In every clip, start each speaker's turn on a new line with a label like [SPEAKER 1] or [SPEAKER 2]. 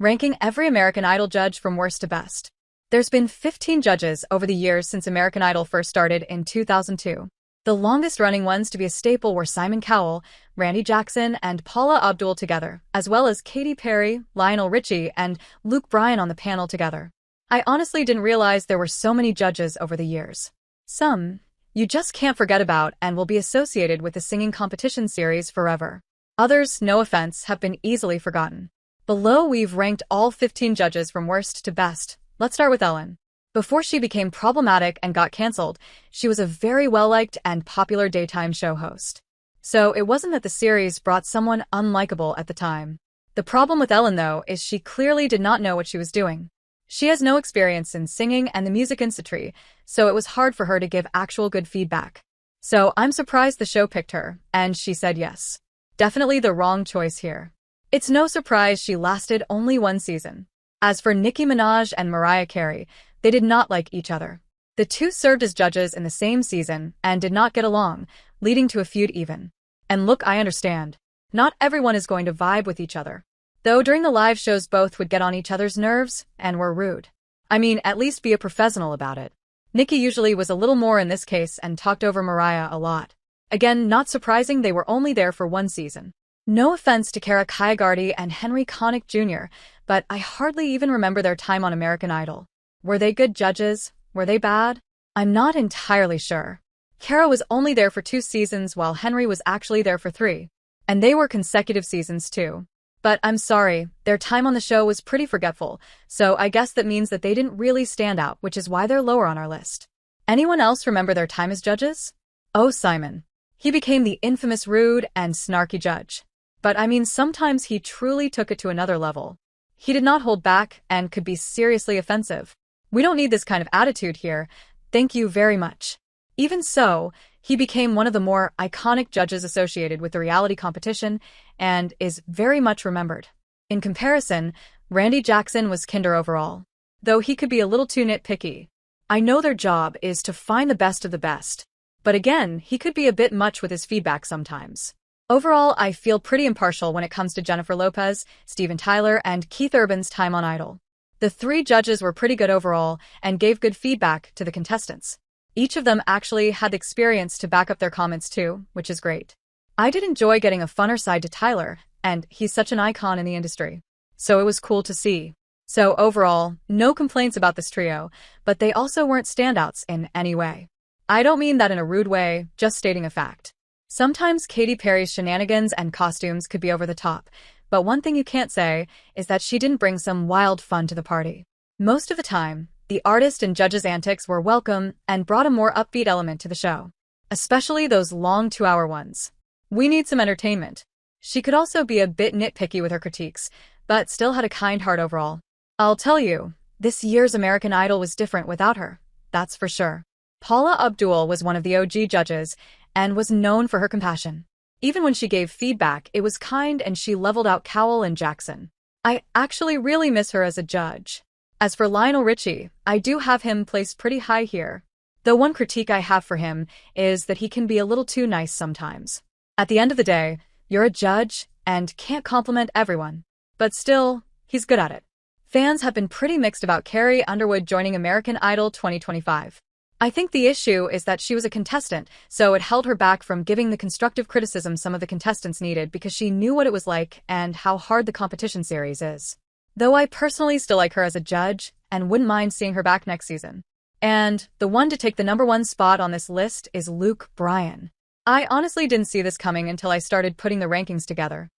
[SPEAKER 1] ranking every American Idol judge from worst to best. There's been 15 judges over the years since American Idol first started in 2002. The longest-running ones to be a staple were Simon Cowell, Randy Jackson, and Paula Abdul together, as well as Katy Perry, Lionel Richie, and Luke Bryan on the panel together. I honestly didn't realize there were so many judges over the years. Some you just can't forget about and will be associated with the singing competition series forever. Others, no offense, have been easily forgotten. Below, we've ranked all 15 judges from worst to best. Let's start with Ellen. Before she became problematic and got cancelled, she was a very well-liked and popular daytime show host. So it wasn't that the series brought someone unlikable at the time. The problem with Ellen, though, is she clearly did not know what she was doing. She has no experience in singing and the music industry, so it was hard for her to give actual good feedback. So I'm surprised the show picked her, and she said yes. Definitely the wrong choice here. It's no surprise she lasted only one season. As for Nicki Minaj and Mariah Carey, they did not like each other. The two served as judges in the same season and did not get along, leading to a feud even. And look, I understand. Not everyone is going to vibe with each other. Though during the live shows both would get on each other's nerves and were rude. I mean, at least be a professional about it. Nicki usually was a little more in this case and talked over Mariah a lot. Again, not surprising they were only there for one season. No offense to Kara Kaigardi and Henry Connick Jr., but I hardly even remember their time on American Idol. Were they good judges? Were they bad? I'm not entirely sure. Kara was only there for 2 seasons while Henry was actually there for 3. And they were consecutive seasons too. But I'm sorry, their time on the show was pretty forgetful, so I guess that means that they didn't really stand out, which is why they're lower on our list. Anyone else remember their time as judges? Oh, Simon. He became the infamous rude and snarky judge. But I mean, sometimes he truly took it to another level. He did not hold back and could be seriously offensive. We don't need this kind of attitude here. Thank you very much. Even so, he became one of the more iconic judges associated with the reality competition and is very much remembered. In comparison, Randy Jackson was kinder overall, though he could be a little too nitpicky. I know their job is to find the best of the best, but again, he could be a bit much with his feedback sometimes. Overall, I feel pretty impartial when it comes to Jennifer Lopez, Steven Tyler, and Keith Urban's time on Idol. The 3 judges were pretty good overall and gave good feedback to the contestants. Each of them actually had the experience to back up their comments too, which is great. I did enjoy getting a funner side to Tyler, and he's such an icon in the industry. So it was cool to see. So overall, no complaints about this trio, but they also weren't standouts in any way. I don't mean that in a rude way, just stating a fact. Sometimes Katy Perry's shenanigans and costumes could be over the top, but one thing you can't say is that she didn't bring some wild fun to the party. Most of the time, the artist and judges' antics were welcome and brought a more upbeat element to the show. Especially those long 2-hour ones. We need some entertainment. She could also be a bit nitpicky with her critiques, but still had a kind heart overall. I'll tell you, this year's American Idol was different without her. That's for sure. Paula Abdul was one of the OG judges and was known for her compassion. Even when she gave feedback, it was kind and she leveled out Cowell and Jackson. I actually really miss her as a judge. As for Lionel Richie, I do have him placed pretty high here. Though one critique I have for him is that he can be a little too nice sometimes. At the end of the day, you're a judge and can't compliment everyone. But still, he's good at it. Fans have been pretty mixed about Carrie Underwood joining American Idol 2025. I think the issue is that she was a contestant, so it held her back from giving the constructive criticism some of the contestants needed because she knew what it was like and how hard the competition series is. Though I personally still like her as a judge and wouldn't mind seeing her back next season. And the one to take the #1 spot on this list is Luke Bryan. I honestly didn't see this coming until I started putting the rankings together.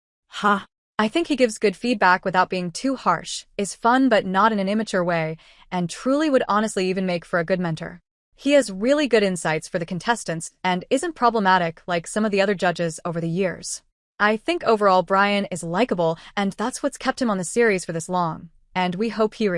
[SPEAKER 1] I think he gives good feedback without being too harsh, is fun but not in an immature way, and truly would honestly even make for a good mentor. He has really good insights for the contestants and isn't problematic like some of the other judges over the years. I think overall Bryan is likable and that's what's kept him on the series for this long, and we hope he